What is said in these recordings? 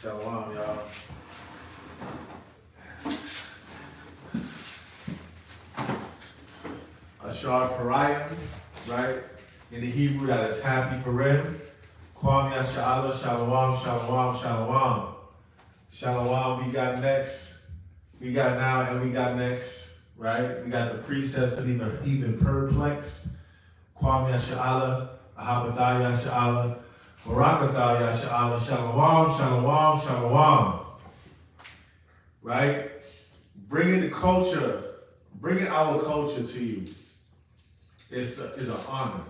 Shalom, y'all. HOI GA, right? In the Hebrew, that is happy Purim. Kwam Yasha'Allah, Shalom, Shalom, Shalom. Shalom, we got next. We got now and we got next, right? We got the precepts and even perplexed. Kwam Yasha'Allah, Ahabadah Yasha'Allah, Barakadah Yasha'Allah, Shalom, Shalom, Shalom. Right? Bringing the culture, bringing our culture to you is an honor.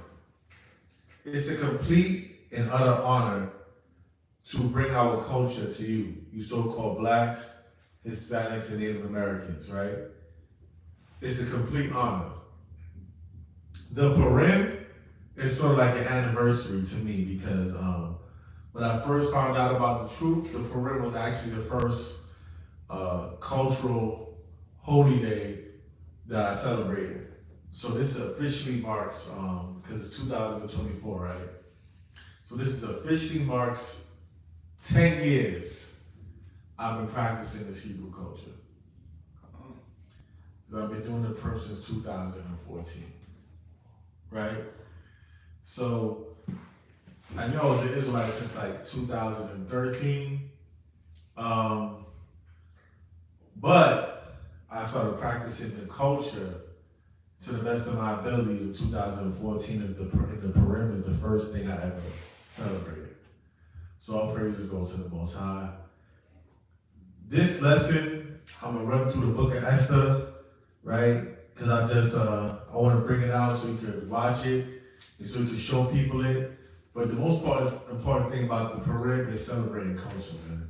It's a complete and utter honor to bring our culture to you, you so-called blacks, Hispanics, and Native Americans, right? It's a complete honor. The Purim is sort of like an anniversary to me because when I first found out about the truth, the Purim was actually the first cultural holy day that I celebrated. So this officially marks, because it's 2024, right? So this is officially marks 10 years I've been practicing this Hebrew culture. Because I've been doing the Purim since 2014, right? So I know I was an Israelite since like 2013, but I started practicing the culture to the best of my abilities in 2014 as the Purim is the first thing I ever celebrated. So all praises go to the Most High. This lesson, I'm gonna run through the book of Esther, right? Because I want to bring it out so you can watch it and so you can show people it. But the most important thing about the Purim is celebrating culture, man.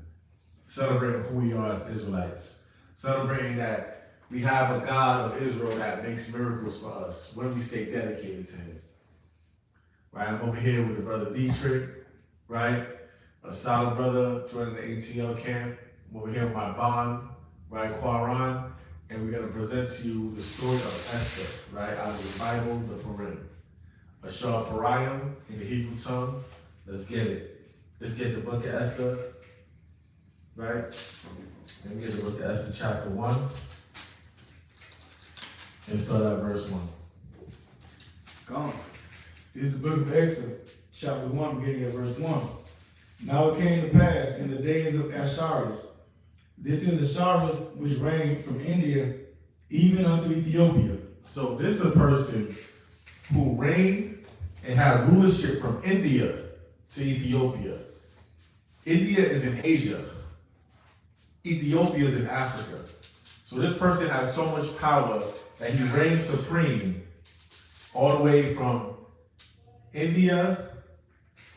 Celebrating who we are as Israelites. Celebrating that we have a God of Israel that makes miracles for us when we stay dedicated to Him. Right, I'm over here with the brother Dietrich, right? A solid brother joining the ATL camp. I'm over here with my bond, right, Quaran, and we're gonna present to you the story of Esther, right, out of the Bible, the Purim. HOI GA in the Hebrew tongue. Let's get it. Let's get the book of Esther, right? Let me get the book of Esther, chapter 1. And start at verse 1. Come. This is the book of Esther, chapter 1, beginning at verse 1. Now it came to pass in the days of Asharius. This is Asharius which reigned from India even unto Ethiopia. So this is a person who reigned and had rulership from India to Ethiopia. India is in Asia. Ethiopia is in Africa. So this person has so much power that he reigned supreme all the way from India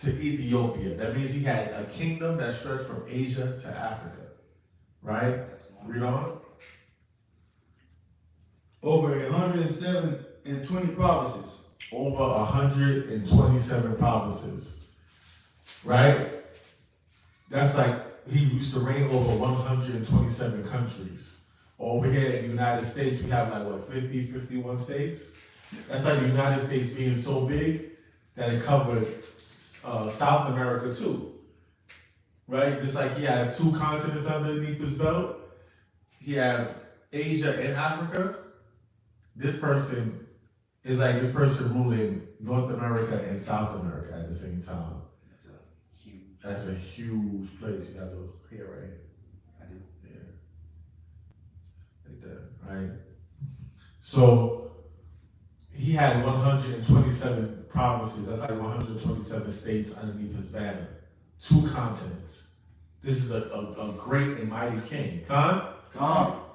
to Ethiopia. That means he had a kingdom that stretched from Asia to Africa. Right? Read on. Over 120 provinces. Over 127 provinces. Right? That's like he used to reign over 127 countries. Over here in the United States, we have like, what, 50, 51 states? That's like the United States being so big that it covered South America too, right? Just like he has 2 continents underneath his belt, he has Asia and Africa. This person is like this person ruling North America and South America at the same time. That's a huge place. You have to hear right here. Right? So he had 127 provinces. That's like 127 states underneath his banner. 2 continents. This is a great and mighty king. Come.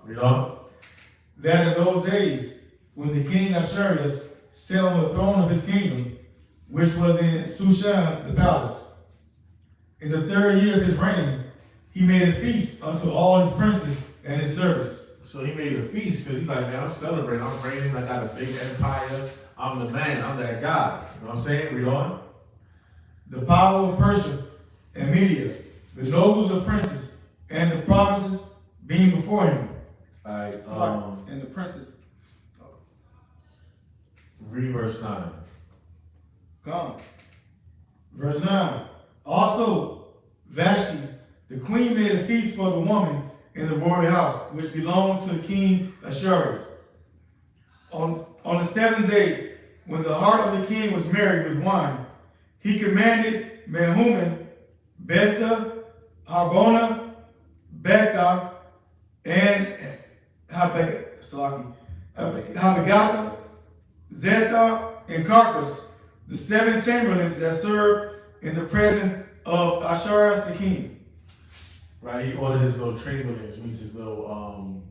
Read on. That in those days, when the king Asharius sat on the throne of his kingdom, which was in Shushan the palace, in the 3rd year of his reign, he made a feast unto all his princes and his servants. So he made a feast because he's like, man, I'm celebrating. I'm reigning. I got a big empire. I'm the man. I'm that guy. You know what I'm saying? Read on. The power of Persia and Media, the nobles of princes, and the provinces being before him. All right. And the princes. Read verse 9. Come. Verse 9. Also, Vashti, the queen made a feast for the woman in the royal house, which belonged to King Ahasuerus. On the seventh day, when the heart of the king was merry with wine, he commanded Mehuman, Betha, Harbona, Betha, and Habagatha, Zethar, and Carcas, the 7 chamberlains that served in the presence of Ahasuerus the king. Right, he ordered his little chamberlains, means his little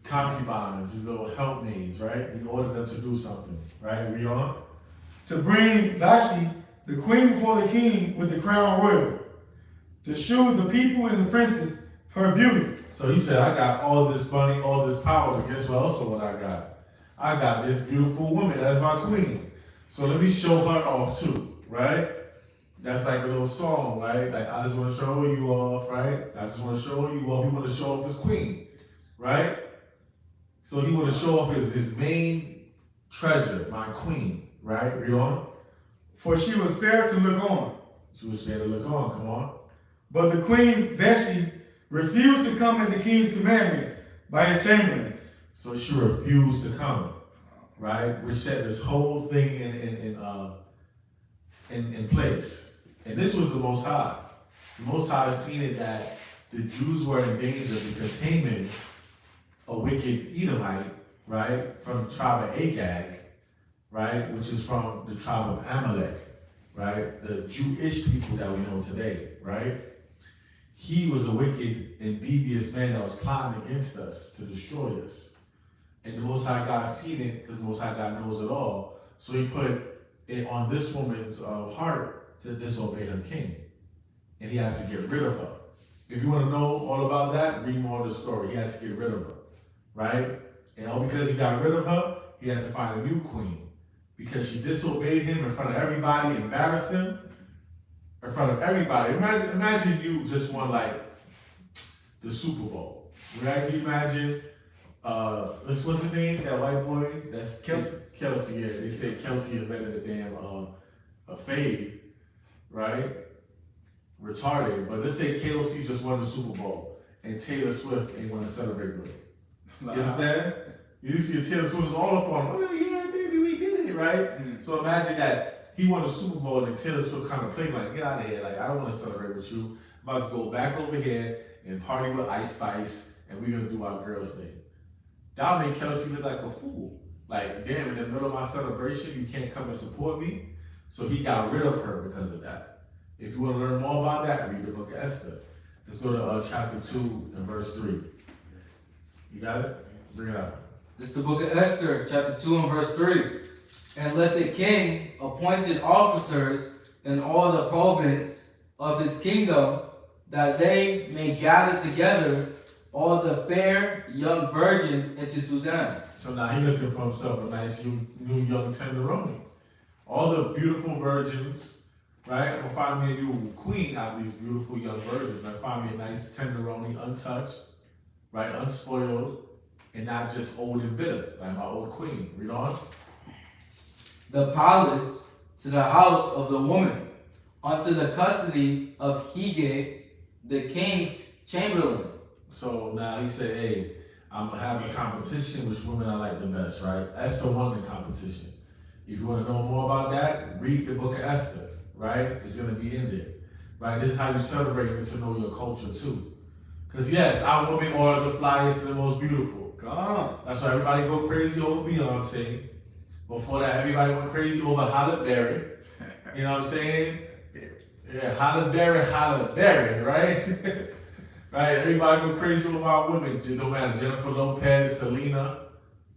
concubines, his little helpmates, right? He ordered them to do something, right? Read on. To bring Vashti, the queen, before the king with the crown royal, to shew the people and the princes her beauty. So he said, I got all this money, all this power, but guess what? Also what I got? I got this beautiful woman as my queen. So let me show her off too, right? That's like a little song, right? Like, I just want to show you off, right? I just want to show you off. He want to show off his queen, right? So he want to show off his main treasure, my queen, right? Read on. For she was fair to look on. She was fair to look on, come on. But the queen Vashti refused to come at the king's commandment by his chamberlains. So she refused to come, right? Which set this whole thing in place. And this was the Most High. The Most High seen it that the Jews were in danger because Haman, a wicked Edomite, right, from the tribe of Agag, right, which is from the tribe of Amalek, right, the Jewish people that we know today, right? He was a wicked and devious man that was plotting against us to destroy us. And the Most High God seen it because the Most High God knows it all. So he put it on this woman's heart to disobey her king. And he had to get rid of her. If you want to know all about that, read more of the story. He had to get rid of her, right? And all because he got rid of her, he had to find a new queen. Because she disobeyed him in front of everybody, embarrassed him in front of everybody. Imagine you just won like the Super Bowl. Right? Can you imagine? What's his name? That white boy? That's Kelsey. Kelsey, yeah. They say Kelsey invented the damn a fade, right? Retarded. But let's say Kelsey just won the Super Bowl and Taylor Swift ain't want to celebrate with him. You understand? You see Taylor Swift all up on him. Oh yeah, baby, we did it, right? Mm-hmm. So imagine that he won the Super Bowl and Taylor Swift kind of played like, get out of here. Like, I don't want to celebrate with you. I'm about to go back over here and party with Ice Spice and we're going to do our girls thing. That would make Kelsey look like a fool. Like, damn, in the middle of my celebration, you can't come and support me. So he got rid of her because of that. If you want to learn more about that, read the book of Esther. Let's go to chapter 2 and verse 3. You got it? Bring it up. This is the book of Esther, chapter 2 and verse 3. And let the king appointed officers in all the province of his kingdom, that they may gather together all the fair young virgins into Suzanne. So now he looking for himself a nice new young tenderoni. All the beautiful virgins, right? I'm gonna find me a new queen out of these beautiful young virgins. I find me a nice tenderoni, untouched, right? Unspoiled, and not just old and bitter, like my old queen. Read on. The palace to the house of the woman, unto the custody of HOI GA, the king's chamberlain. So now he said, hey, I'm gonna have a competition which women I like the best, right? Esther won the competition. If you want to know more about that, read the book of Esther, right? It's gonna be in there, right? This is how you celebrate and to know your culture too. Because yes, our women are the flyest and the most beautiful. God. That's why everybody go crazy over Beyonce. Before that, everybody went crazy over Halle Berry. You know what I'm saying? Yeah, Halle Berry, right? Right? Everybody go crazy over our women. No matter Jennifer Lopez, Selena,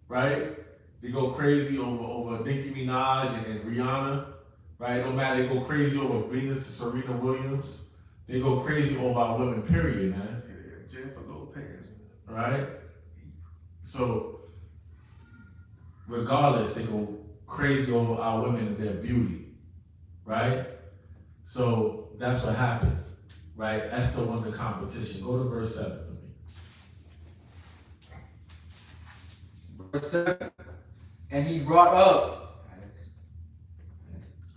right? They go crazy over Nicki Minaj and Rihanna, right? No matter, they go crazy over Venus and Serena Williams. They go crazy over our women, period, man. Yeah, Jennifer Lopez. Right? So, regardless, they go crazy over our women and their beauty, right? So, that's what happened, right? Esther won the competition. Go to verse 7 for me. Verse 7. And he brought up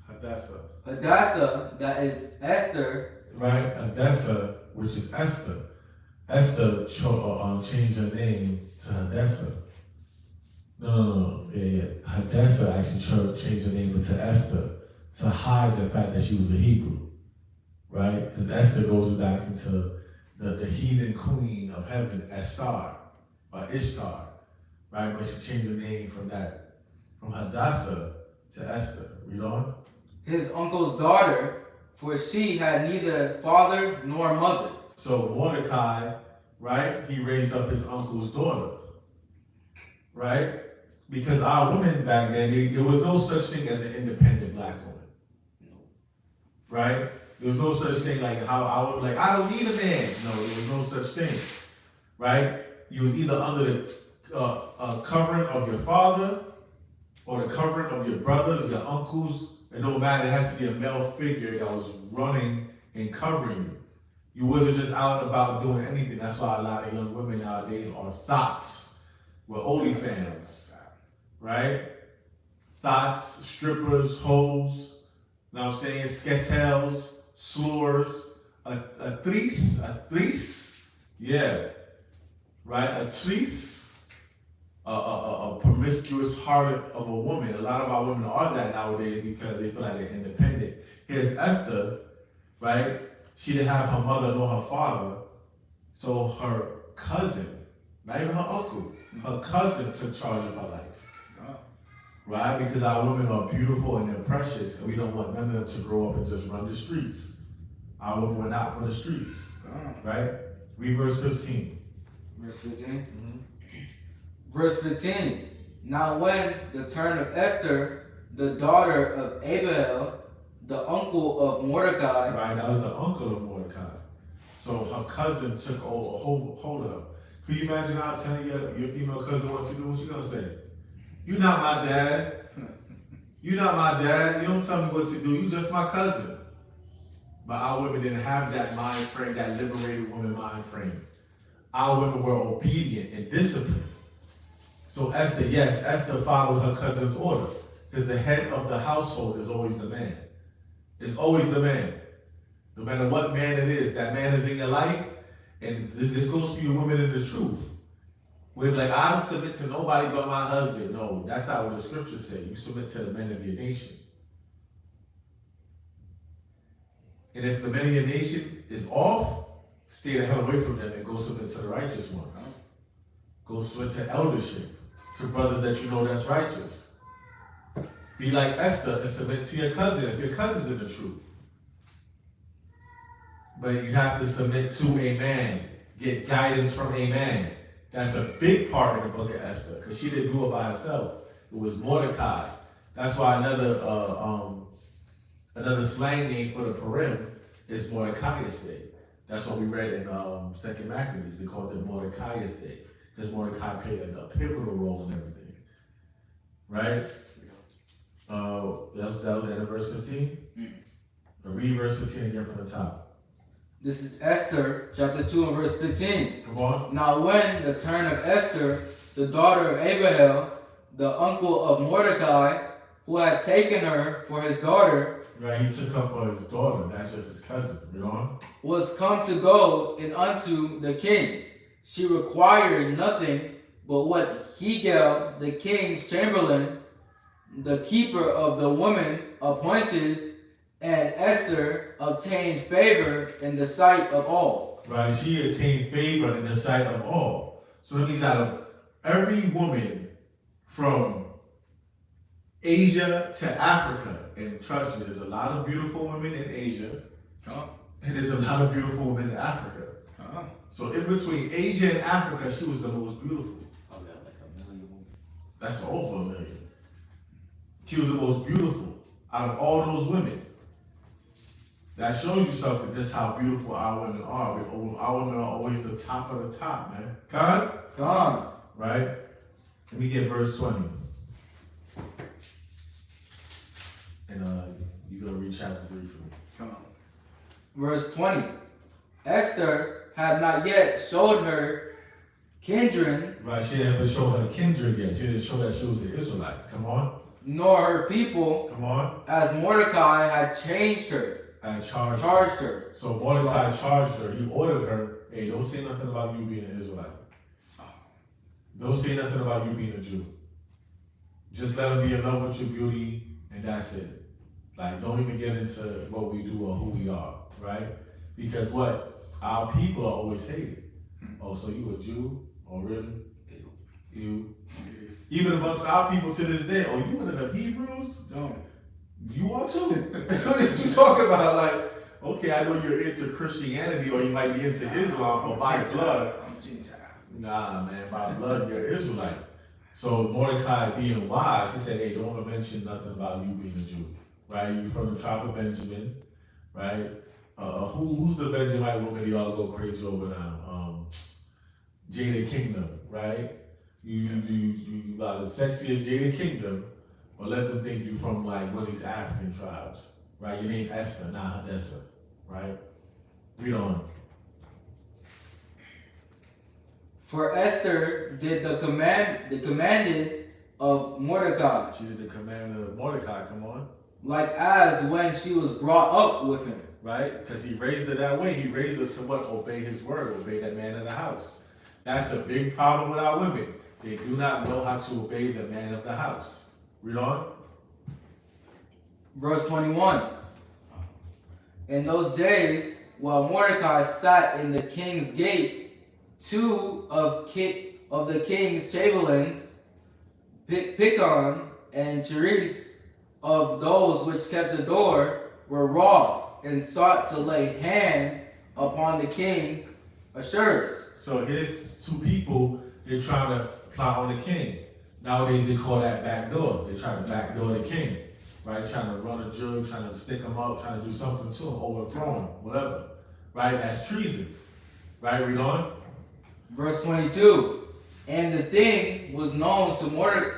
Hadassah. Hadassah, that is Esther, right? Hadassah, which is Esther. Esther changed her name to Hadassah. No. Yeah. Hadassah actually changed her name to Esther to hide the fact that she was a Hebrew, right? Because Esther goes back into the heathen queen of heaven, Esther, or Ishtar, right? But she changed her name from Hadassah to Esther. Read on. His uncle's daughter, for she had neither father nor mother. So Mordecai, right? He raised up his uncle's daughter, right? Because our women back then, there was no such thing as an independent black woman, right? There was no such thing like how I would like, I don't need a man. No, there was no such thing, right? You was either under the covering of your father or the covering of your brothers, your uncles. It don't matter. It had to be a male figure that was running and covering you. You wasn't just out and about doing anything. That's why a lot of young women nowadays are thoughts. We're OnlyFans, right? Thoughts, strippers, hoes, you know what I'm saying? Sketels, slurs, a threes, yeah, right? A treats, a promiscuous heart of a woman. A lot of our women are that nowadays because they feel like they're independent. Here's Esther, right? She didn't have her mother nor her father, so her cousin, not even her uncle, her cousin took charge of her life. Right? Because our women are beautiful and they're precious, and we don't want none of them to grow up and just run the streets. Our women were not for the streets. Right? Read verse 15. Verse 15? Verse 15. Now when the turn of Esther, the daughter of Abihail, the uncle of Mordecai. Right, that was the uncle of Mordecai. So her cousin took hold of her. Could you imagine now telling your female cousin what to do? What you gonna say? You're not my dad. You're not my dad. You don't tell me what to do. You just my cousin. But our women didn't have that mind frame, that liberated woman mind frame. Our women were obedient and disciplined. So Esther followed her cousin's order, because the head of the household is always the man. It's always the man. No matter what man it is, that man is in your life, and this goes for you women in the truth. We're like, I don't submit to nobody but my husband. No, that's not what the scriptures say. You submit to the men of your nation. And if the men of your nation is off, stay the hell away from them and go submit to the righteous ones. Go submit to eldership, to brothers that you know that's righteous. Be like Esther and submit to your cousin if your cousin's in the truth. But you have to submit to a man, get guidance from a man. That's a big part in the book of Esther, because she didn't do it by herself. It was Mordecai. That's why another slang name for the Purim is Mordecai's Day. That's what we read in 2nd Maccabees. They called it Mordecai's Day, because Mordecai played a pivotal role in everything. Right? That was the end of verse 15? Read verse 15 again from the top. This is Esther, chapter 2 and verse 15. Come on. Now when the turn of Esther, the daughter of Abihail, the uncle of Mordecai, who had taken her for his daughter, right, he took her for his daughter, that's just his cousin. Read on. was come to go in unto the king, she required nothing but what Hegel, the king's chamberlain, the keeper of the woman, appointed, and Esther obtained favor in the sight of all. Right, she attained favor in the sight of all. So that means out of every woman from Asia to Africa, and trust me, there's a lot of beautiful women in Asia, and there's a lot of beautiful women in Africa. So in between Asia and Africa, she was the most beautiful. Probably like 1 million women. That's over 1 million. She was the most beautiful out of all those women. That shows you something, just how beautiful our women are. Our women are always the top of the top, man. Come. Right? Let me get verse 20. And you're going to read chapter 3 for me. Come on. Verse 20. Esther had not yet showed her kindred. Right, she didn't show her kindred yet. She didn't show that she was an Israelite. Come on. Nor her people. Come on. As Mordecai had changed her. had charged her. So Mordecai charged her. He ordered her, hey, don't say nothing about you being an Israelite. Don't say nothing about you being a Jew. Just let him be in love with your beauty, and that's it. Like, don't even get into what we do or who we are, right? Because what? Our people are always hated. Oh, so you a Jew? Oh, really? You. Even amongst our people to this day, oh, you one of the Hebrews? No. You are too. What you talking about? Like, okay, I know you're into Christianity or you might be into Islam, but by blood. I'm Gentile. Nah, man, by blood, you're Israelite. So Mordecai being wise, he said, hey, don't mention nothing about you being a Jew, right? You from the tribe of Benjamin, right? Who's the Benjamite woman y'all go crazy over now? Jada Kingdom, right? You about as sexy as Jada Kingdom, or let them think you from like one of these African tribes, right? Your name Esther, not Hadessa, right? Read on. For Esther did the commanded of Mordecai. She did the commandment of Mordecai, come on. Like as when she was brought up with him. Right? Because he raised her that way. He raised her to what? Obey his word, obey that man in the house. That's a big problem with our women. They do not know how to obey the man of the house. Read on. Verse 21. In those days, while Mordecai sat in the king's gate, two of the king's chamberlains, Picon and Cherise, of those which kept the door, were wroth and sought to lay hand upon the king Ahasuerus. So here's two people, they're trying to plot on the king. Nowadays they call that backdoor. They try to backdoor the king, right? Trying to run a jug, trying to stick him up, trying to do something to him, overthrow him, whatever. Right? That's treason. Right? Read on. Verse 22. And the thing was known to Mordecai.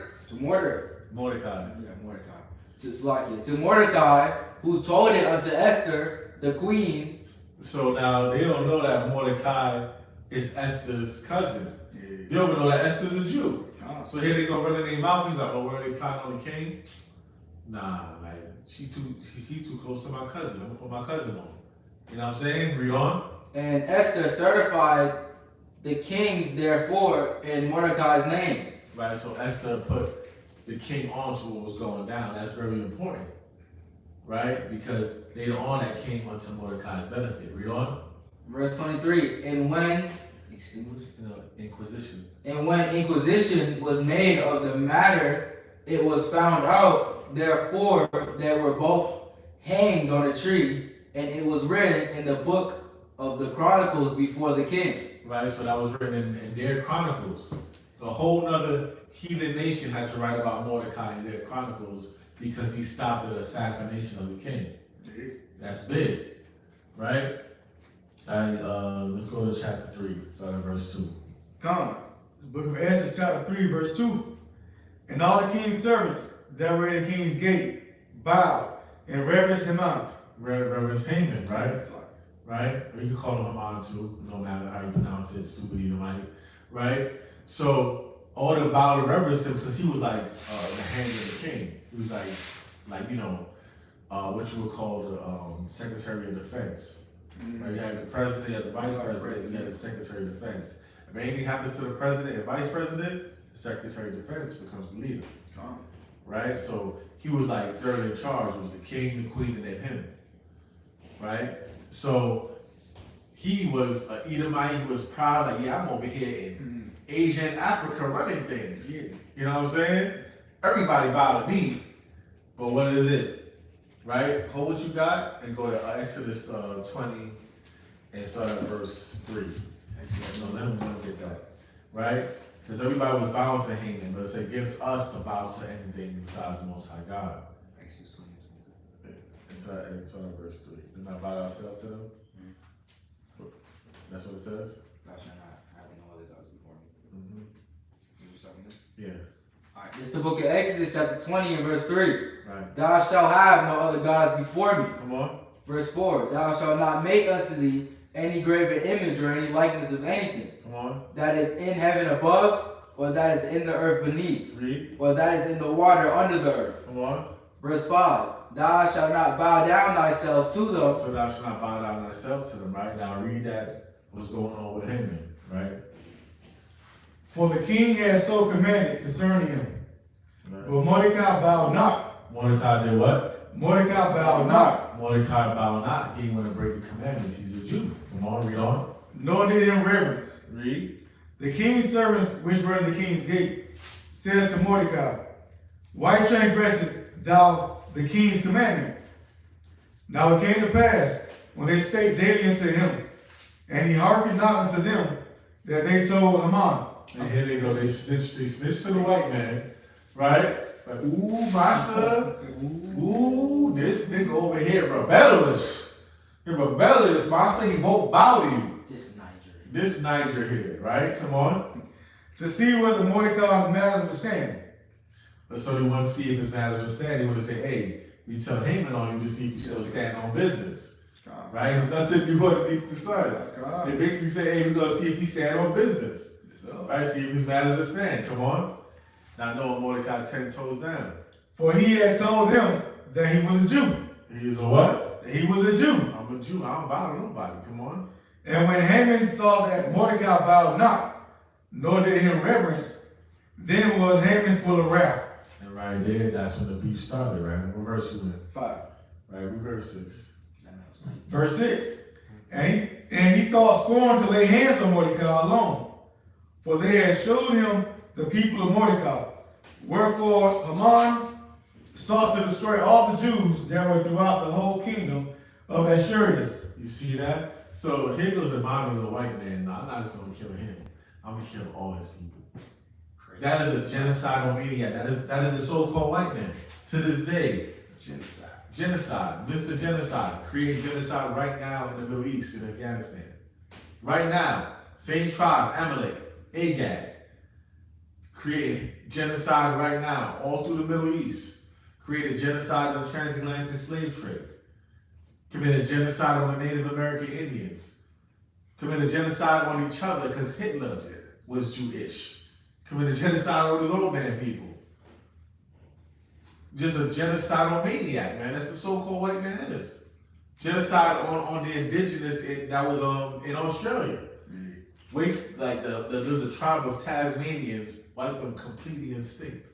Mordecai. Yeah, Mordecai. To Slakia. To Mordecai, who told it unto Esther, the queen. So now they don't know that Mordecai is Esther's cousin. They don't even know that Esther's a Jew. So here they go running their mouth. He's like, oh, where are they plotting on the king? Nah, like he too close to my cousin. I'm gonna put my cousin on. You know what I'm saying? Read on. And Esther certified the kings therefore in Mordecai's name. Right, so Esther put the king on to what was going down. That's very important. Right? Because later on that came unto Mordecai's benefit. Read on. Verse 23. And when Inquisition. And when inquisition was made of the matter, it was found out, therefore, they were both hanged on a tree, and it was written in the book of the Chronicles before the king. Right, so that was written in their Chronicles. A whole nother heathen nation has to write about Mordecai in their Chronicles because he stopped the assassination of the king. That's big, right? Let's go to chapter 3, start at verse 2. Come. The book of Esther, chapter 3, verse 2. And all the king's servants that were in the king's gate bowed and reverenced him out. Reverence Haman, right? Right? Or you can call him Haman too, no matter how you pronounce it, stupid Edomite, right? So all the bowed and reverenced him because he was like the hand of the king. He was like you know, what you would call the Secretary of Defense. Right? You had the president, you had the vice president, you had the Secretary of Defense. If anything happens to the president and vice president, the Secretary of Defense becomes the leader. Right? So he was like third in charge. It was the king, the queen, and then him. Right? So he was an Edomite. He was proud, like, yeah, I'm over here in Asia and Africa running things. Yeah. You know what I'm saying? Everybody bow to me. But what is it? Right? Hold what you got and go to Exodus 20 and start at verse 3. No, let him get that. Right? Because everybody was bowing to Haman, but it's against us to bow to anything besides the Most High God. Exodus 20. It's on verse 3. Do not bow ourselves to them. That's what it says? Thou shalt not have no other gods before me. You were talking this? Yeah. Alright, this is the book of Exodus, chapter 20 and verse 3. Right. Thou shalt have no other gods before me. Come on. Verse 4. Thou shalt not make unto thee any graven image or any likeness of anything. Come on. That is in heaven above, or that is in the earth beneath. Read. Or that is in the water under the earth. Come on. Verse 5. thou shalt not bow down thyself to them. So thou shalt not bow down thyself to them, right? Now read that, what's going on with Haman, right? For the king has so commanded concerning him. Right. But Mordecai bowed not. Mordecai did what? Mordecai bowed not, Mordecai bowed not. He didn't want to break the commandments. He's a Jew. Come on, read on. nor did him reverence. Read. The king's servants which were in the king's gate said unto Mordecai, why transgressest thou the king's commandment? Now it came to pass, when they spake daily unto him, and he hearkened not unto them, that they told Haman. And here they go. They snitched to the white man, right? Like, ooh, my son. Ooh, this nigga over here rebellious. You're rebellious. My son, he won't bow to you. This Niger here, right? Come on. To see whether Mordecai's matters would stand. But so he wanted to see if his matters would stand. He would say, hey, we tell Haman on you to see if you still stand on business. Right? There's nothing you underneath the sun. They basically say, hey, we're going to see if he stand on business. Right? See if his matters will stand. Come on. Not knowing Mordecai 10 toes down. For he had told them that he was a Jew. He was a what? That he was a Jew. I'm a Jew. I don't bow to nobody. Come on. And when Haman saw that Mordecai bowed not, nor did him reverence, then was Haman full of wrath. And right there, that's when the beef started, right? What verse you in? 5. Right, we verse 6. Verse 6. And he thought scorn to lay hands on Mordecai alone, for they had showed him the people of Mordecai. Wherefore Haman sought to destroy all the Jews that were throughout the whole kingdom of Ashurius. You see that? So here goes the mind of the white man. No, I'm not just going to kill him. I'm going to kill all his people. That is a genocidal maniac. That is a so-called white man. To this day, genocide, Mr. Genocide, create genocide right now in the Middle East, in Afghanistan. Right now, same tribe, Amalek, Agag, created genocide right now, all through the Middle East. Created genocide on the transatlantic slave trade. Committed genocide on the Native American Indians. Committed genocide on each other because Hitler was Jewish. Committed genocide on his own damn people. Just a genocidal maniac, man. That's the so-called white man is. Genocide on the indigenous that was in Australia. Wait, like there's a tribe of Tasmanians wiped them completely extinct.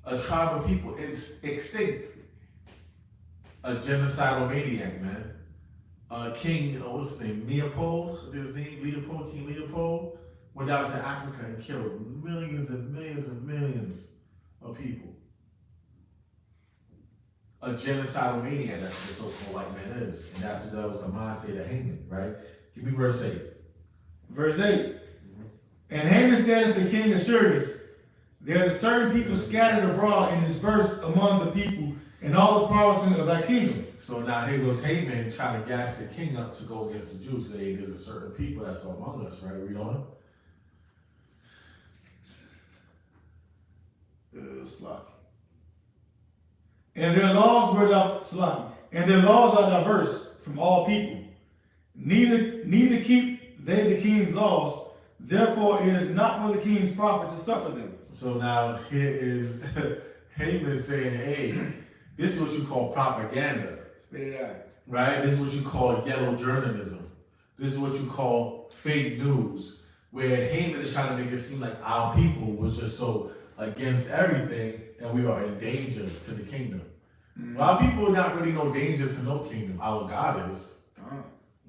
A tribe of people extinct. A genocidal maniac, man. King, what's his name? Leopold, King Leopold, went down to Africa and killed millions and millions and millions of people. A genocidal maniac, that's what the so-called white man is. And that was the mind state of Haman, right? Give me verse 8. Verse 8. And Haman said unto King Ashurius, there's a certain people scattered abroad and dispersed among the people in all the provinces of thy kingdom. So now here goes Haman trying to gas the king up to go against the Jews. Say, there's a certain people that's among us, right? Read on. And their laws are diverse from all people. Neither keep they the king's laws. Therefore, it is not for the king's profit to suffer them. So now here is Haman saying, hey, this is what you call propaganda. Spit it out. Right? This is what you call yellow journalism. This is what you call fake news. Where Haman is trying to make it seem like our people was just so against everything and we are in danger to the kingdom. Well, our people are not really no danger to no kingdom. Our God is.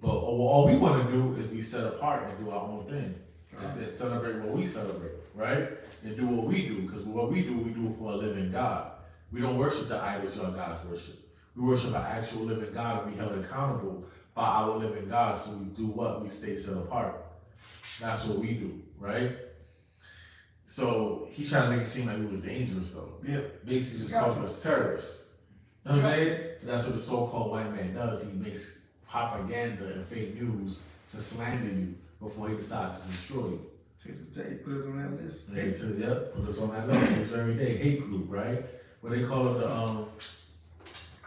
But all we want to do is be set apart and do our own thing. And celebrate what we celebrate, right? And do what we do. Because what we do for a living God. We don't worship the idols your guys worship. We worship an actual living God and we held accountable by our living God. So we do what? We stay set apart. That's what we do, right? So he's trying to make it seem like we was dangerous though. Yeah. Basically just calls us terrorists. You know what I'm saying? That's what the so-called white man does. He makes propaganda and fake news to slander you before he decides to destroy you. Take the J, put us on that list. Put us on that list this very day. Hate group, right? What they call it, the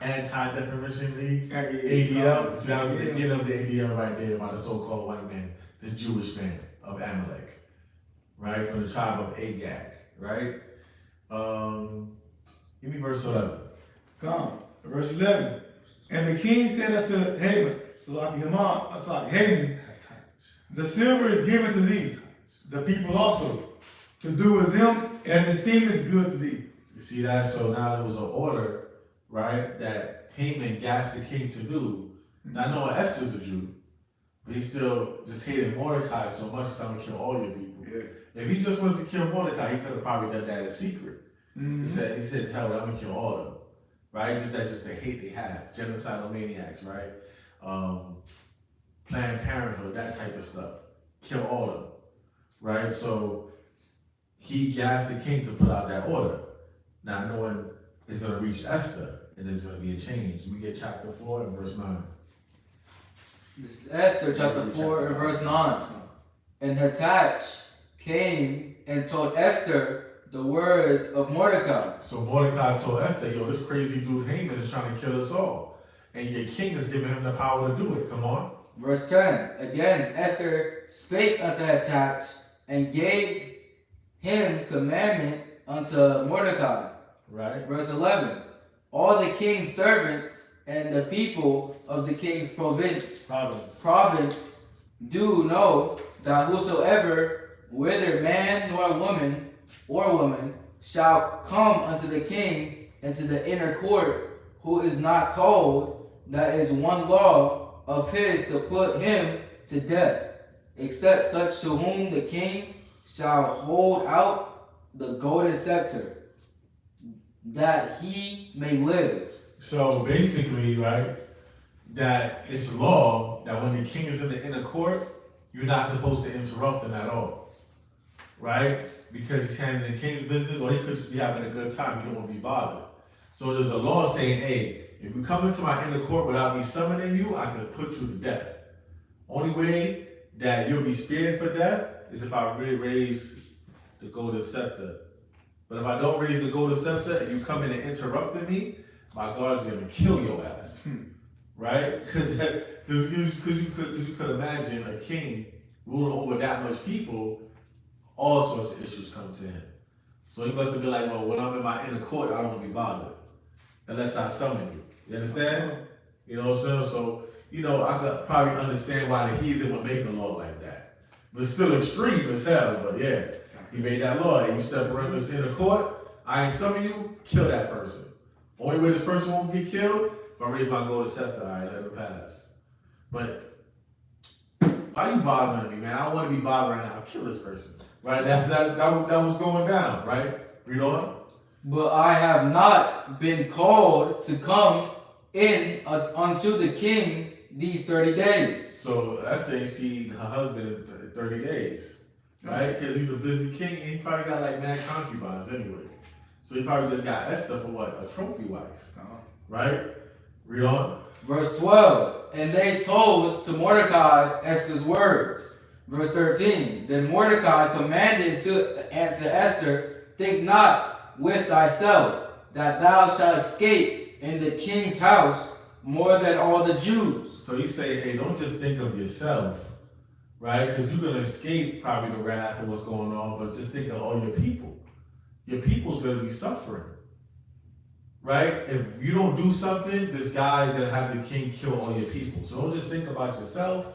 Anti-Defamation League, ADL. See, that was the beginning of the ADL right there by the so-called white man, the Jewish man of Amalek, right? From the tribe of Agag, right? Give me verse 11. Come. Verse 11. And the king said unto Haman, Haman, the silver is given to thee, the people also, to do with them as it seemeth good to thee. You see that? So now there was an order, right, that Haman gassed the king to do. Not knowing Esther's a Jew, but he still just hated Mordecai so much he's going to kill all your people. Yeah. If he just wanted to kill Mordecai, he could have probably done that in secret. Mm-hmm. He said, hell, I'm going to kill all of them. Right? That's just the hate they have. Genocidal maniacs, right? Planned Parenthood, that type of stuff. Kill all of them. Right? So he gassed the king to put out that order, not knowing it's going to reach Esther and there's going to be a change. We get chapter 4 and verse 9. This is Esther chapter 4 and verse 9. And Hathach came and told Esther the words of Mordecai. So Mordecai told Esther, yo, this crazy dude Haman is trying to kill us all. And your king is giving him the power to do it. Come on. Verse 10. Again, Esther spake unto Hathach and gave him commandment unto Mordecai. Right. Verse 11. All the king's servants and the people of the king's province do know that whosoever, whether man nor woman, shall come unto the king into the inner court, who is not called, that is one law of his to put him to death, except such to whom the king shall hold out the golden scepter, that he may live. So basically, right, that it's law that when the king is in the inner court, you're not supposed to interrupt him at all. Right? Because he's handling the king's business, or he could just be having a good time. You don't want to be bothered. So there's a law saying, hey, if you come into my inner court without me summoning you, I could put you to death. Only way that you'll be spared for death is if I raise the golden scepter. But if I don't raise the golden scepter and you come in and interrupt me, my God's going to kill your ass. Right? Because you could imagine a king ruling over that much people, all sorts of issues come to him. So he must have been like, well, when I'm in my inner court, I don't want to be bothered unless I summon you. You understand? You know what I'm saying? So, I could probably understand why the heathen would make a law like that. But it's still extreme as hell. But yeah, he made that law. And you step around this inner court, I ain't summon you, kill that person. Only way this person won't get killed, if I raise my golden scepter, I let it pass. But why are you bothering me, man? I don't want to be bothered right now. I'll kill this person. Right? That was going down, right? Read on. But I have not been called to come in unto the king these 30 days. So Esther ain't seen her husband in 30 days, right? Because he's a busy king and he probably got like mad concubines anyway. So he probably just got Esther for what? A trophy wife, right? Read on. Verse 12. And they told to Mordecai Esther's words. Verse 13. Then Mordecai commanded to Esther, think not with thyself that thou shalt escape in the king's house more than all the Jews. So he say, hey, don't just think of yourself, right? Because you're going to escape probably the wrath of what's going on, but just think of all your people. Your people's going to be suffering, right? If you don't do something, this guy is going to have the king kill all your people. So don't just think about yourself.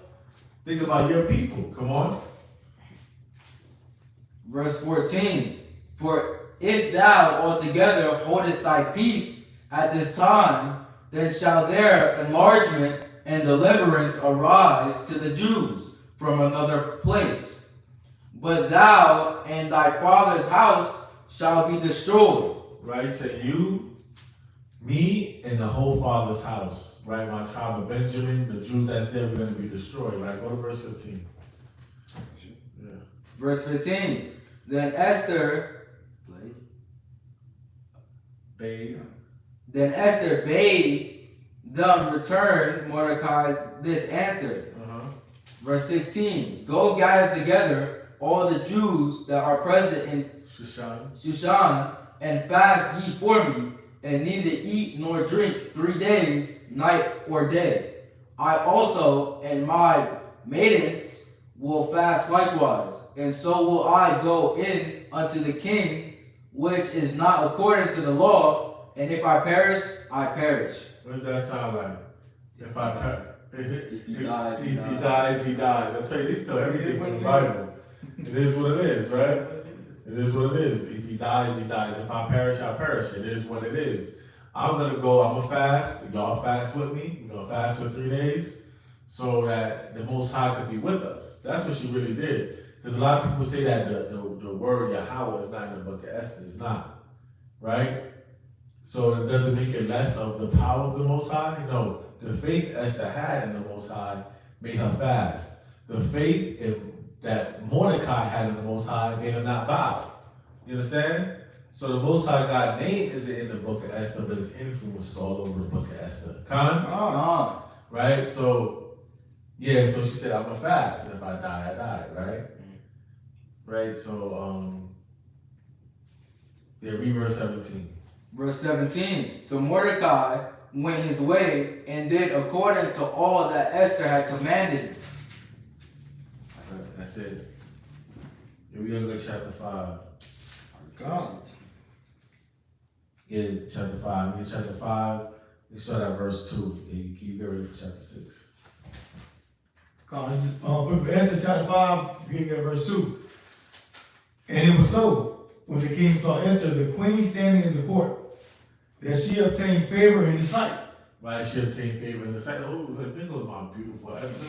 Think about your people. Come on. Verse 14. For if thou altogether holdest thy peace at this time, then shall their enlargement and deliverance arise to the Jews from another place. But thou and thy father's house shall be destroyed. Right? So you, me, and the whole father's house, right? My tribe of Benjamin, the Jews that's there, we're going to be destroyed, right? Go to verse 15. Yeah. Verse 15. Then Esther bade them return Mordecai's this answer. Verse 16. Go gather together all the Jews that are present in Shushan, and fast ye for me, and neither eat nor drink 3 days, night or day. I also and my maidens will fast likewise, and so will I go in unto the king, which is not according to the law, And if I perish, I perish. What does that sound like? If I If he dies, he he dies. he dies. I tell you, they still everything from the Bible. It is what it is, right? It is what it is. If he dies, he dies. If I perish, I perish. It is what it is. I'm gonna go. I'm gonna fast. Y'all fast with me. We're gonna fast for 3 days, so that the Most High could be with us. That's what she really did. Because a lot of people say that the word Yahweh is not in the book of Esther. It's not, right? So it doesn't make it less of the power of the Most High. No, the faith Esther had in the Most High made her fast. The faith that Mordecai had in the Most High made her not bow. You understand? So the Most High God name isn't in the book of Esther, but his influence is all over the book of Esther. Right? So, yeah, so she said, I'm going to fast, and if I die, I die, right? Right? So, yeah, read verse 17. Verse 17. So Mordecai went his way and did according to all that Esther had commanded. That's it. Here we go to chapter 5. Come. Yeah, chapter 5. Read chapter 5. We start at verse 2. Yeah, you get ready for chapter 6. Come. This is book of Esther, chapter 5, beginning at verse 2. And it was so, when the king saw Esther, the queen, standing in the court, that she obtained favor in his sight. Right, she obtained favor in the sight. Oh, look, there goes my beautiful Esther.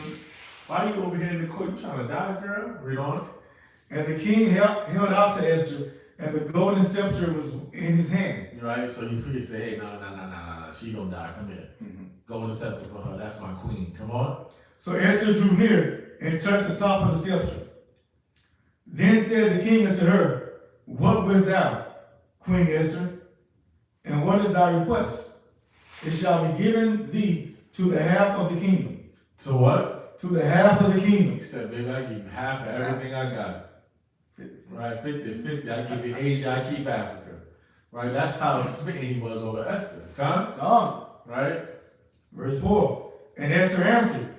Why are you over here in the court? You trying to die, girl? Read on. And the king held out to Esther, and the golden scepter was in his hand. Right, so you could say, hey, no, she gonna die. Come here. Golden scepter for her. That's my queen. Come on. So Esther drew near and touched the top of the scepter. Then said the king unto her, What wilt thou, Queen Esther? And what is thy request? It shall be given thee to the half of the kingdom. So what? To the half of the kingdom. He said, baby, I give you half of everything I got. 50. Right, 50. I give you Asia, I keep Africa. Right, that's how smitten he was over Esther. Come? Right? Verse 4. And Esther answered,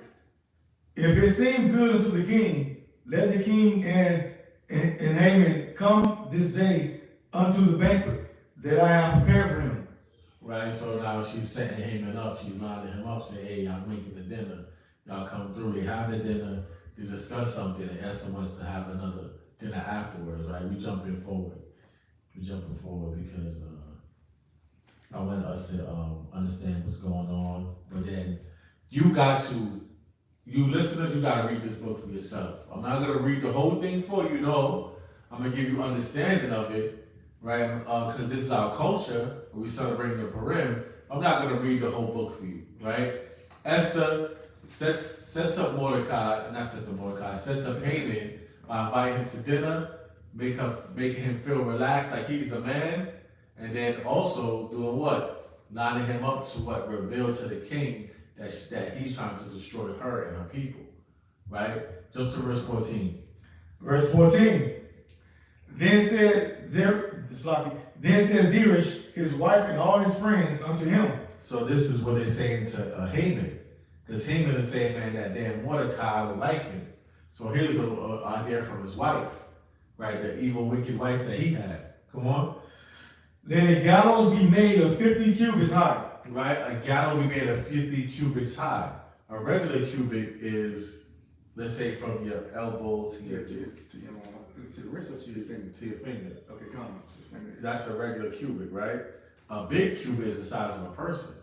If it seem good unto the king, let the king and Haman come this day unto the banquet that I have prepared for him. Right, so now she's setting Haman up. She's lining him up, saying, hey, I'm making the dinner. Y'all come through. They have the dinner. They discuss something, and Esther wants to have another dinner afterwards, right? We jumping forward because I want us to understand what's going on. But then you listeners, you got to read this book for yourself. I'm not going to read the whole thing for you, no. I'm going to give you understanding of it, right? Because this is our culture. We celebrating the Purim. I'm not going to read the whole book for you, right? Esther sets up Haman by inviting him to dinner, making him feel relaxed like he's the man, and then also doing what? Lining him up to what? Reveal to the king that he's trying to destroy her and her people, right? Jump to verse 14. Verse 14. Then said Zeresh, his wife, and all his friends unto him. So this is what they're saying to Haman. Because Haman is saying, man, that damn Mordecai would like him. So here's the idea from his wife, right? The evil, wicked wife that he had. Come on. Let a gallows be made of 50 cubits high. Right? A gallows be made of 50 cubits high. A regular cubit is, let's say, from your elbow to your to the wrist or to your finger? To your finger. Okay, come on. That's a regular cubit, right? A big cubit is the size of a person.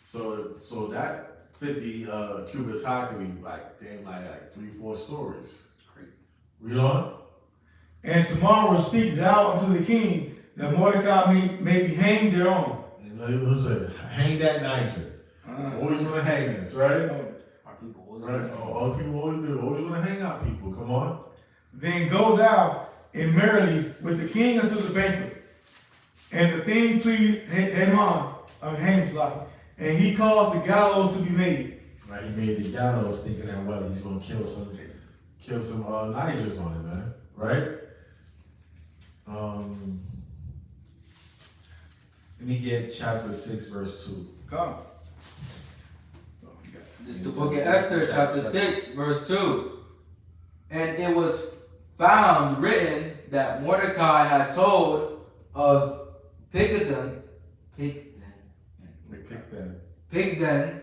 So that 50 cubits high could be like 3-4 stories. Crazy. Read on. And tomorrow speak thou unto the king that Mordecai may be hanged thereon. And listen, hang that Niger. Always want to hang us, right? Our people always Right? All people always do. Always want to hang out people. Come on. Then go thou in merrily with the king unto the banquet. And the thing pleased Haman, and he caused the gallows to be made. Right? He made the gallows thinking that, well, he's going to kill some Nigers on it, man. Right? Let me get chapter 6, verse 2. Come. This is the book of Esther, chapter 6, verse 2. And it was found written that Mordecai had told of Pigatan Pigden and Pigdena.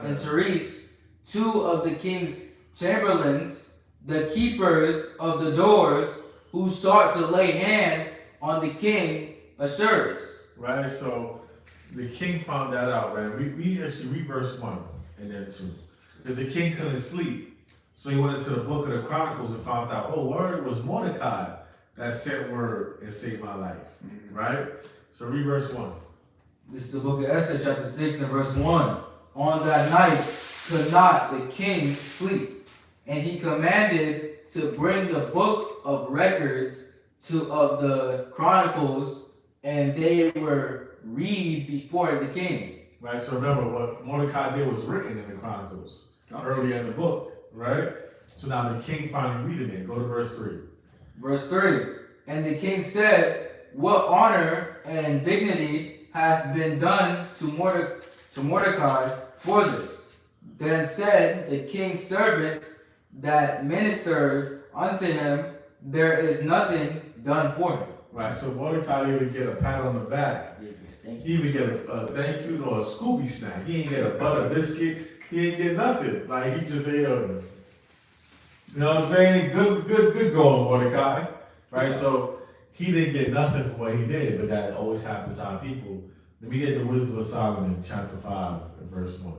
and Therese, two of the king's chamberlains, the keepers of the doors, who sought to lay hand on the king Ahasuerus. Right, so the king found that out, right? We actually read verse 1 and then 2. Because the king couldn't sleep. So he went into the book of the Chronicles and found out, oh, word, it was Mordecai that sent word and saved my life. Right? So read verse 1. This is the book of Esther, chapter 6 and verse 1. On that night could not the king sleep, and he commanded to bring the book of records of the Chronicles, and they were read before the king. Right, so remember what Mordecai did was written in the Chronicles earlier in the book, right? So now the king finally reading it. Go to verse 3. Verse 3. And the king said, what honor and dignity hath been done to Mordecai for this? Then said the king's servants that ministered unto him, there is nothing done for him. Right, so Mordecai didn't even get a pat on the back. He even get a thank you or a Scooby snack. He ain't get a butter biscuit. He ain't get nothing. Like he just said, you know what I'm saying? Good going, Mordecai. Right, so he didn't get nothing for what he did, but that always happens to our people. Let me get the Wisdom of Solomon, chapter 5, verse 1.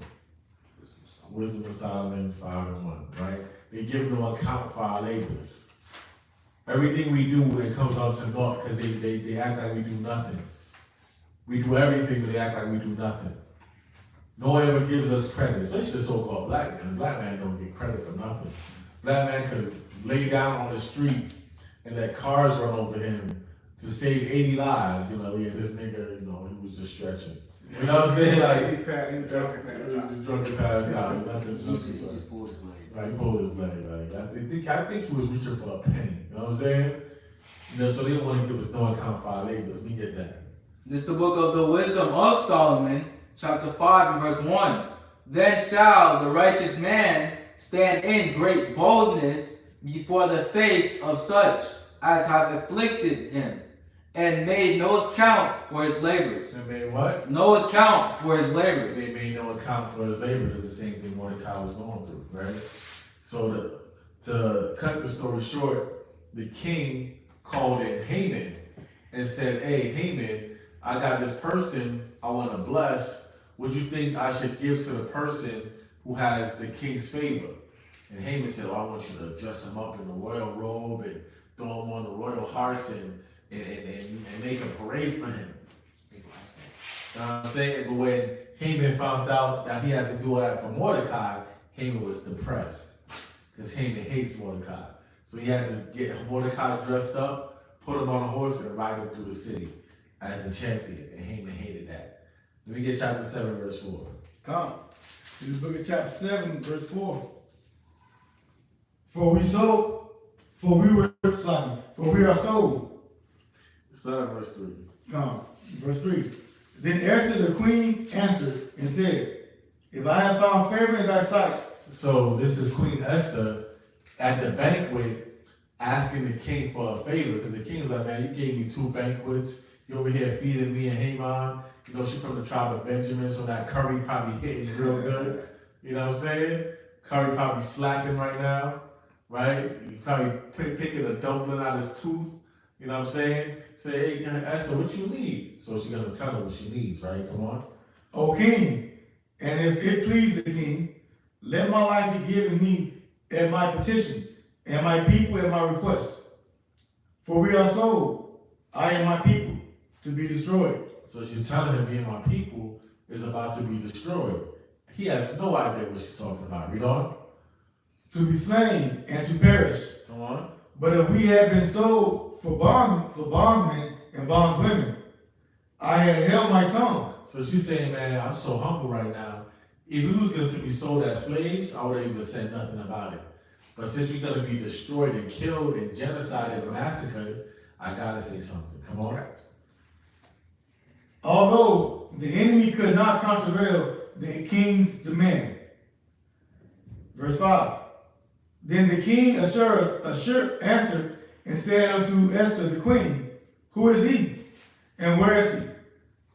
Wisdom of Solomon 5 and 1, right? They give no account for our labors. Everything we do, it comes out to naught because they act like we do nothing. We do everything, but they act like we do nothing. No one ever gives us credit, especially the so-called black man. Black man don't get credit for nothing. Black man could lay down on the street and let cars run over him to save 80 lives. You know, yeah, this nigga, you know, he was just stretching. You know what I'm saying? Like, he was drunk and passed out. Nothing. He just pulled his leg. Right, he pulled his leg. Like, I think he was reaching for a penny. You know what I'm saying? You know, so they don't want to give us no account for our labors. We get that. This is the book of the Wisdom of Solomon, chapter 5 and verse 1. Then shall the righteous man stand in great boldness before the face of such as have afflicted him, and made no account for his labors. And made what? No account for his labors. They made no account for his labors. It's the same thing Mordecai was going through, right? So to cut the story short, the king called in Haman and said, hey, Haman, I got this person I want to bless. Would you think I should give to the person who has the king's favor? And Haman said, well, I want you to dress him up in the royal robe and throw him on the royal horse and make a parade for him. You know what I'm saying? But when Haman found out that he had to do all that for Mordecai, Haman was depressed because Haman hates Mordecai. So he had to get Mordecai dressed up, put him on a horse, and ride him through the city as the champion. And Haman hated that. Let me get chapter 7, verse 4. Come. This is the book of chapter 7, verse 4. For we are sold. Start at verse 3. Come. Verse 3. Then Esther the queen answered and said, if I have found favor in thy sight. So this is Queen Esther at the banquet asking the king for a favor, because the king's like, man, you gave me 2 banquets. You over here feeding me and Haman. You know, she's from the tribe of Benjamin, so that curry probably hitting real good. You know what I'm saying? Curry probably slapping right now, right? You probably picking a dumpling out of his tooth. You know what I'm saying? Say, hey, Esther, what you need? So she's going to tell her what she needs, right? Come on. O king, and if it please the king, let my life be given me at my petition, and my people at my request. For we are sold, I and my people, to be destroyed. So she's telling him, me and my people is about to be destroyed. He has no idea what she's talking about. Read on. To be slain and to perish. Come on. But if we had been sold for bondsmen and bondswomen, I had held my tongue. So she's saying, man, I'm so humble right now. If we was going to be sold as slaves, I would have even said nothing about it. But since we're going to be destroyed and killed and genocided and massacred, I got to say something. Come on. Although the enemy could not contravail the king's demand. Verse 5. Then the king answered and said unto Esther the queen, who is he? And where is he?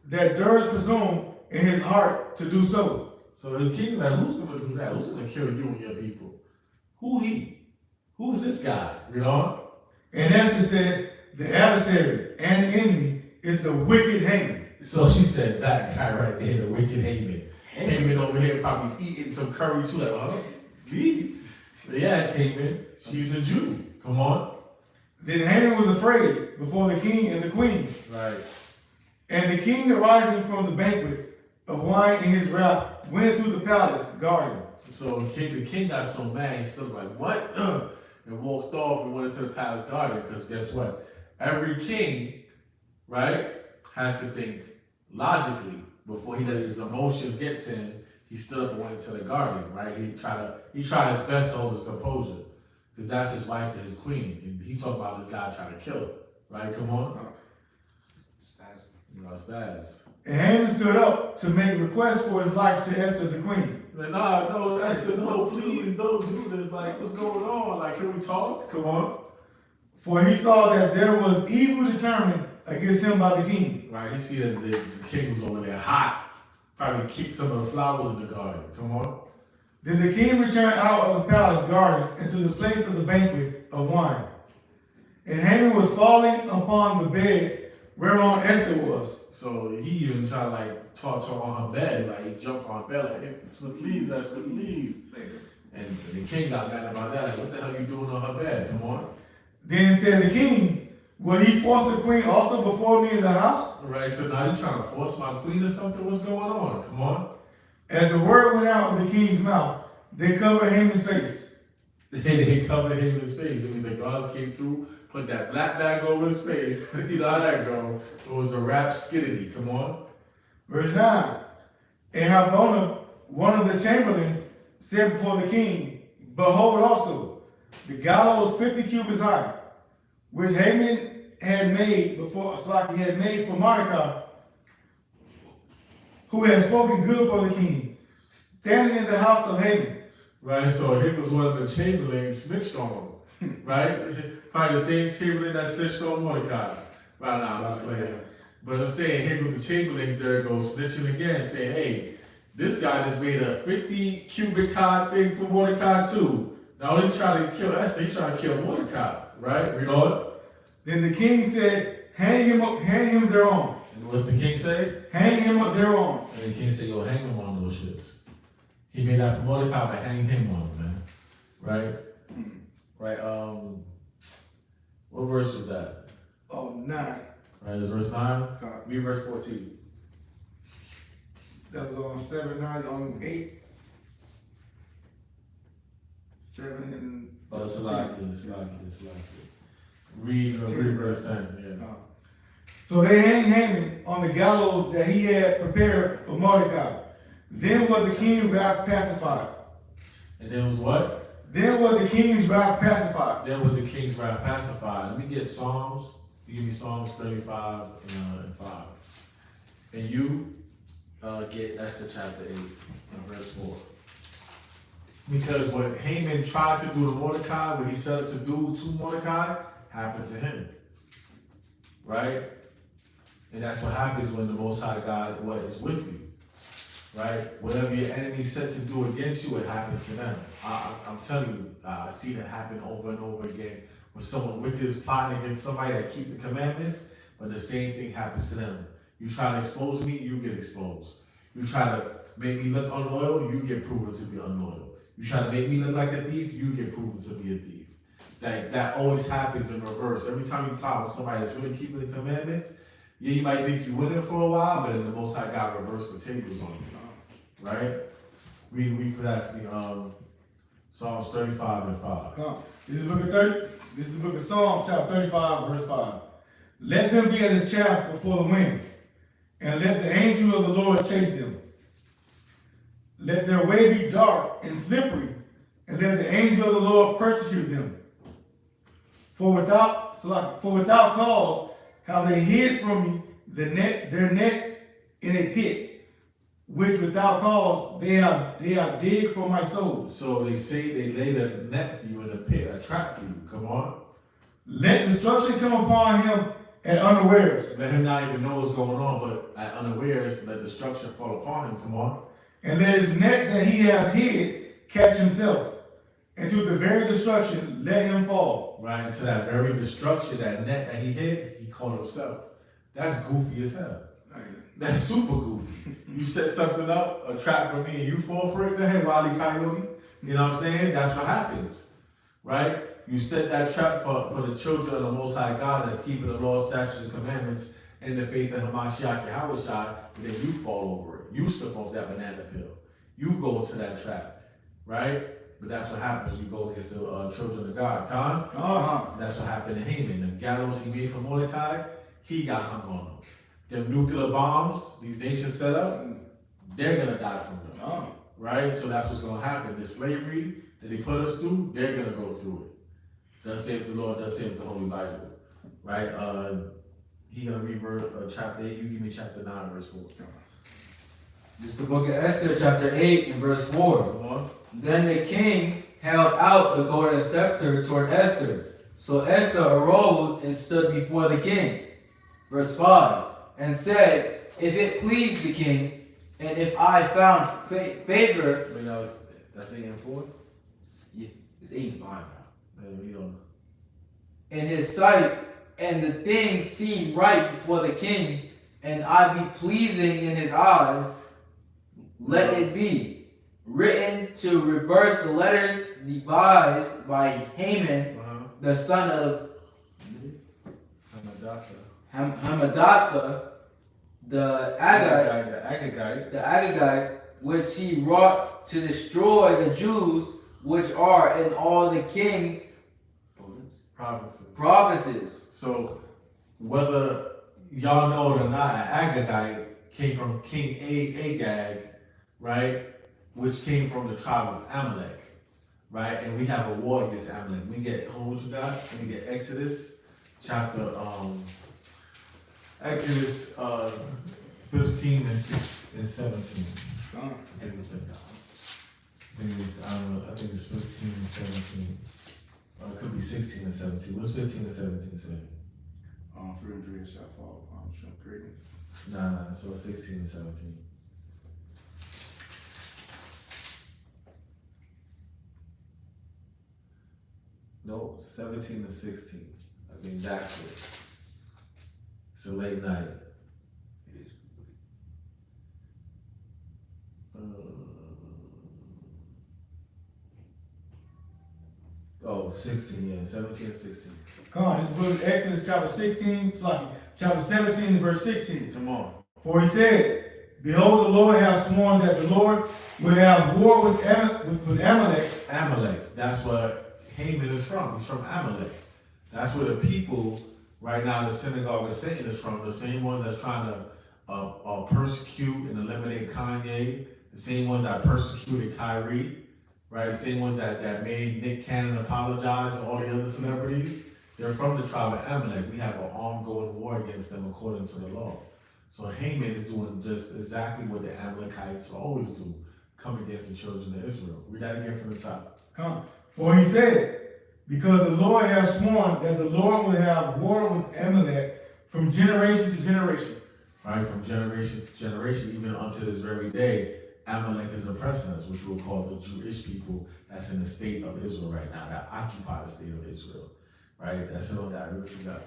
That dares presume in his heart to do so. So the king's like, who's gonna do that? Who's gonna kill you and your people? Who he? Who's this guy? You know? And Esther said, the adversary and enemy is the wicked Haman. So she said, that guy right there, the wicked Haman. Haman over here probably eating some curry too. Like, huh? Me? Yeah, it's Haman. She's a Jew. Come on. Then Haman was afraid before the king and the queen. Right. And the king, arising from the banquet of wine in his wrath, went through the palace garden. So the king got so mad, he stood like, what? And walked off and went into the palace garden. Because guess what? Every king, right, has to think logically before he lets his emotions get to him. He stood up and went into the garden, right? He tried his best to hold his composure. Because that's his wife and his queen. And he talked about this guy trying to kill her. Right? Come on. You know, it's bad. And Haman stood up to make requests for his life to Esther the queen. Like, nah, no, Esther, no, please, don't do this. Like, what's going on? Like, can we talk? Come on. For he saw that there was evil determined against him by the king. Right, he see that the king was over there hot. Probably kicked some of the flowers in the garden. Come on. Then the king returned out of the palace garden into the place of the banquet of wine. And Haman was falling upon the bed whereon Esther was. So he even tried to like talk to her on her bed. Like he jumped on her bed like, hey, please, Esther, please. And the king got mad about that. Like, what the hell are you doing on her bed? Come on. Then said the king, will he force the queen also before me in the house? Right, so now you trying to force my queen or something? What's going on? Come on. As the word went out of the king's mouth, they covered Haman's face. They covered him in his face. It means that God came through, put that black bag over his face. You know how that go. It was a rap skiddity. Come on. Verse 9. And Harbona, one of the chamberlains, said before the king, behold also, the gallows 50 cubits high, which Haman had made before, Slaki had made for Mordecai, who had spoken good for the king, standing in the house of Haman. Right, so here was one of the chamberlains snitched on him. Right? Probably the same chamberlain that snitched on Mordecai. Right now, I'm just playing. But I'm saying, here was the chamberlains there go snitching again, saying, hey, this guy just made a 50 cubic high thing for Mordecai too. Now he trying to kill Esther, he trying to kill Mordecai, right? You know? Then the king said, hang him thereon. And what's the king say? Hang him up thereon. And the king said, yo, hang him on those shits. He made that for Mordecai, but hang him on, man. Right? Right, what verse was that? Oh, 9. Right, is verse 9? Read verse 14. That was on 7, 9, on 8. 7 and... Oh, Salaki. Read verse 10, yeah. So they hanged Haman on the gallows that he had prepared for Mordecai. Then was the king's wrath pacified. And then was what? Then was the king's wrath pacified. Then was the king's wrath pacified. Let me get Psalms. You give me Psalms 35 and 5. And you get Esther chapter 8 and verse 4. Because what Haman tried to do to Mordecai, what he set up to do to Mordecai, happened to him. Right? And that's what happens when the Most High God is with you. Right? Whatever your enemy set to do against you, it happens to them. I'm telling you, I see that happen over and over again. When someone wicked is plotting against somebody that keep the commandments, but the same thing happens to them. You try to expose me, you get exposed. You try to make me look unloyal, you get proven to be unloyal. You try to make me look like a thief, you get proven to be a thief. Like that always happens in reverse. Every time you plot with somebody that's really keeping the commandments, yeah, you might think you winning for a while, but then the Most High God reversed the tables on you. Right? Read for that for me. Psalms 35 and 5. Come. This is the book of 30. This is the book of Psalms, chapter 35, verse 5. Let them be as a chaff before the wind, and let the angel of the Lord chase them. Let their way be dark and slippery, and let the angel of the Lord persecute them. For without cause have they hid from me their net in a pit, which without cause they have digged for my soul. So they say they laid a net for you in a pit, a trap for you. Come on. Let destruction come upon him at unawares, Let him not even know what's going on, but at unawares, let destruction fall upon him. Come on. and let his net that he hath hid catch himself, and to the very destruction let him fall. Right into that very destruction, that net that he hit, he called himself. That's goofy as hell. That's super goofy. You set something up, a trap for me, and you fall for it. Go ahead, Wile E. Coyote. You know what I'm saying? That's what happens, right? You set that trap for the children of the Most High God that's keeping the law, statutes, and commandments in the faith of Hamashiach Yahushua, and then you fall over it. You slip off that banana peel. You go into that trap, right? But that's what happens. You go against the children of God. Khan? That's what happened to Haman. The gallows he made for Mordecai, he got hung on them. Them nuclear bombs these nations set up, they're gonna die from them. Right? So that's what's gonna happen. The slavery that they put us through, they're gonna go through it. Thus saith the Lord, thus saith the Holy Bible. Right? He gonna read chapter 8. You give me chapter 9, verse 4. This is the book of Esther, chapter 8 and verse 4. Come on. Then the king held out the golden scepter toward Esther. So Esther arose and stood before the king. Verse 5. And said, if it please the king, and if I found favor. Wait, now that's 8 and 4? Yeah, it's 8 and 5 now. Man, we don't. In his sight, and the thing seemed right before the king, and I be pleasing in his eyes, let it be written to reverse the letters devised by Haman, the son of Hamadatha, the Agagite, which he wrought to destroy the Jews which are in all the king's provinces. So whether y'all know it or not, Agagite came from King Agag, right? Which came from the tribe of Amalek, right? And we have a war against Amalek. We get, what you got? We get Exodus chapter Exodus 15 and 6 and 17. I think it's 15 and 17. Or it could be 16 and 17. What's 15 and 17 say? Freedom dreams shall fall upon greatness. Nah, so 16 and 17. No, 17 and 16. I think that's it. It's a late night. Oh, 16, yeah, 17 and 16. Come on, this is book of Exodus chapter 16, chapter 17, verse 16. Come on. For he said, behold, the Lord hath sworn that the Lord will have war with Amalek. Amalek, that's where Haman is from. He's from Amalek. That's where the people right now, the synagogue of Satan is from. The same ones that's trying to persecute and eliminate Kanye. The same ones that persecuted Kyrie. Right? The same ones that made Nick Cannon apologize and all the other celebrities. They're from the tribe of Amalek. We have an ongoing war against them according to the law. So Haman is doing just exactly what the Amalekites always do. Come against the children of Israel. Read that again from the top. Come. For he said, because the Lord hath sworn that the Lord will have war with Amalek from generation to generation. Right, from generation to generation, even unto this very day, Amalek is oppressing us, which we'll call the Jewish people that's in the state of Israel right now, that occupy the state of Israel. Right? That's it on that. What you got?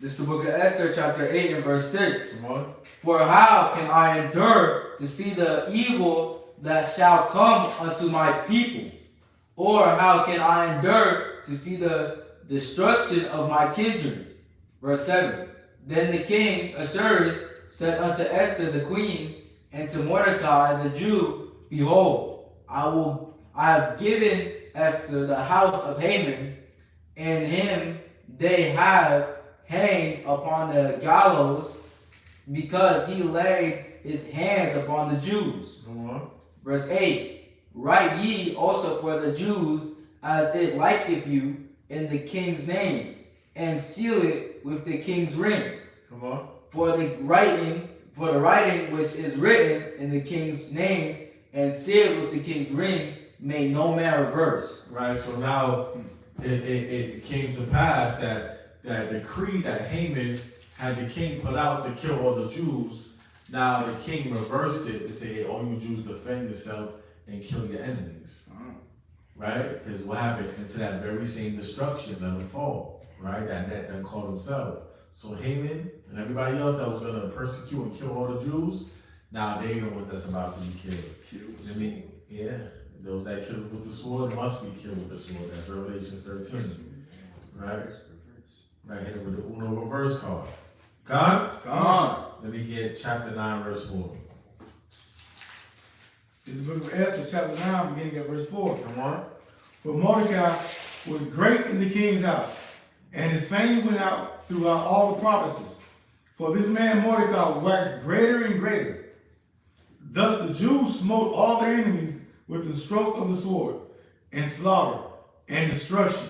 This is the book of Esther, chapter 8 and verse 6. Come on. For how can I endure to see the evil that shall come unto my people? Or how can I endure to see the destruction of my kindred? Verse 7. Then the king Ahasuerus said unto Esther the queen, and to Mordecai the Jew, behold, I have given Esther the house of Haman, and him they have hanged upon the gallows, because he laid his hands upon the Jews. Come on. Verse 8. Write ye also for the Jews as it liketh you in the king's name, and seal it with the king's ring. Come on. For the writing which is written in the king's name and sealed with the king's ring may no man reverse. Right, so now it came to pass that that decree that Haman had the king put out to kill all the Jews, now the king reversed it to say, hey, all you Jews defend yourself and kill your enemies. Right? Because what happened? Into that very same destruction, let them fall. Right? That net done called himself. So Haman and everybody else that was going to persecute and kill all the Jews, now they the ones that's about to be killed. I mean, yeah. Those that killed with the sword must be killed with the sword. That's Revelation 13. Right? Right here with the Uno reverse card. God? Come on. Let me get chapter 9, verse 4. This is the book of Esther, chapter 9, beginning at verse 4. Come on. For Mordecai was great in the king's house, and his fame went out throughout all the provinces. For this man Mordecai waxed greater and greater. Thus the Jews smote all their enemies with the stroke of the sword, and slaughter, and destruction,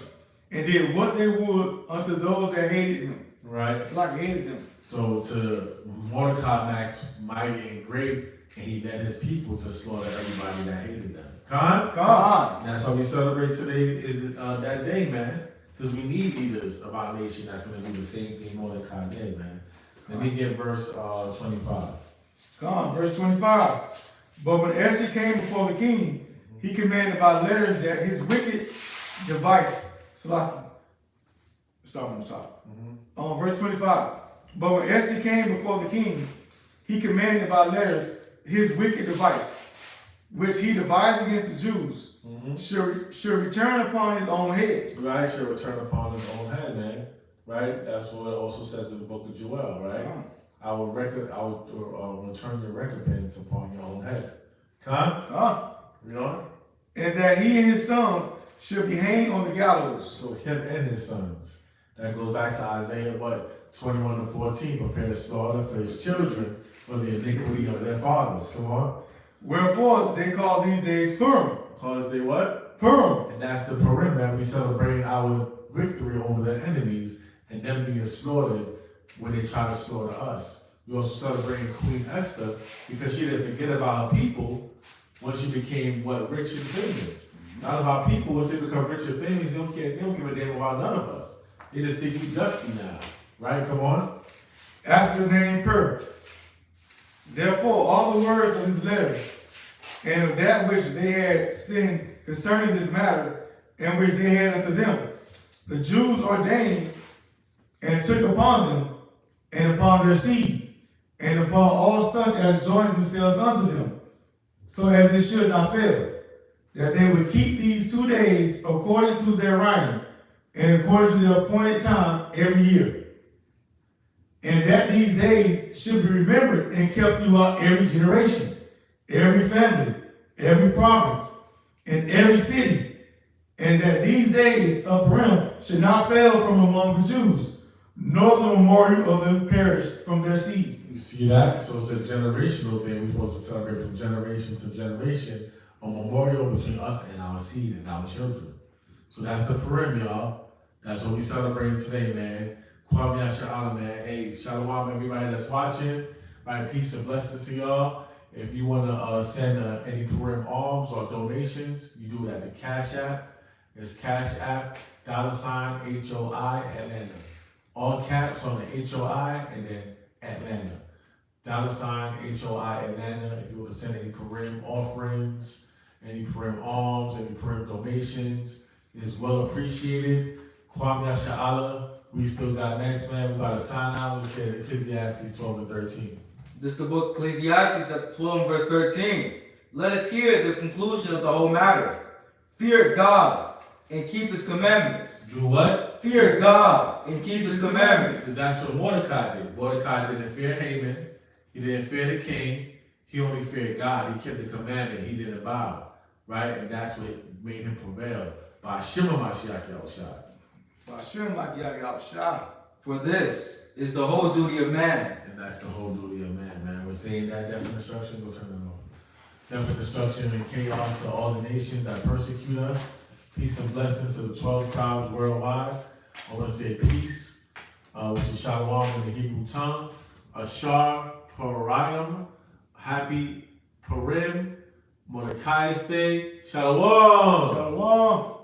and did what they would unto those that hated him. Right. It's like he hated them. So to Mordecai waxed mighty and great, and he led his people to slaughter everybody that hated them. Come on. That's why we celebrate today is that day, man. Because we need leaders of our nation that's going to do the same thing Mordecai did, man. Let me get verse 25. Come on, verse 25. But when Esther came before the king, he commanded by letters that his wicked device, stop. Verse 25. But when Esther came before the king, he commanded by letters his wicked device, which he devised against the Jews, should return upon his own head. Right, should return upon his own head, man. Right? That's what it also says in the book of Joel, right? I will return your recompense upon your own head. You know? And that he and his sons should be hanged on the gallows. So him and his sons. That goes back to Isaiah, 21 to 14. Prepare slaughter for his children for the iniquity of their fathers. Come on. Wherefore they call these days Purim. Because they what? Purim. And that's the Purim, man. We celebrate our victory over their enemies and them being slaughtered when they try to slaughter us. We also celebrate Queen Esther because she didn't forget about her people when she became rich and famous. Not about people. Once they become rich and famous, they don't care. They don't give a damn about none of us. They just think we dusty now, right? Come on. After the name Purim. Therefore, all the words of this letter and of that which they had sinned concerning this matter, and which they had unto them, the Jews ordained and took upon them, and upon their seed, and upon all such as joined themselves unto them, so as it should not fail, that they would keep these 2 days according to their writing, and according to the appointed time every year. And that these days should be remembered and kept throughout every generation, every family, every province, and every city. And that these days of Purim should not fail from among the Jews, nor the memorial of them perish from their seed. You see that? So it's a generational thing. We're supposed to celebrate from generation to generation, a memorial between us and our seed and our children. So that's the Purim, y'all. That's what we celebrate today, man. Kwame Yasha'Allah, man. Hey, shalom, everybody that's watching. Right, peace and blessings to y'all. If you want to send any Purim alms or donations, you do it at the Cash App. It's Cash App, $, HOI, Atlanta. All caps on the HOI and then Atlanta. $, HOI, Atlanta. If you want to send any Purim offerings, any Purim alms, any Purim donations, it's well appreciated. Kwame Yasha'Allah. We still got next, man. We about to sign out. We said Ecclesiastes 12 and 13. This is the book Ecclesiastes chapter 12 and verse 13. Let us hear the conclusion of the whole matter. Fear God and keep his commandments. Do what? Fear God and keep his commandments. So that's what Mordecai did. Mordecai didn't fear Haman. He didn't fear the king. He only feared God. He kept the commandment. He didn't bow. Right? And that's what made him prevail. By Shema Mashiach Yahushua. For this is the whole duty of man. And that's the whole duty of man. We're saying that death and destruction. Go turn it off. Death and destruction and chaos to all the nations that persecute us. Peace and blessings to the 12 tribes worldwide. I want to say peace, which is shalom in the Hebrew tongue. Ashar Purim. Happy Purim. Mordecai's Day. Shalom. Shalom.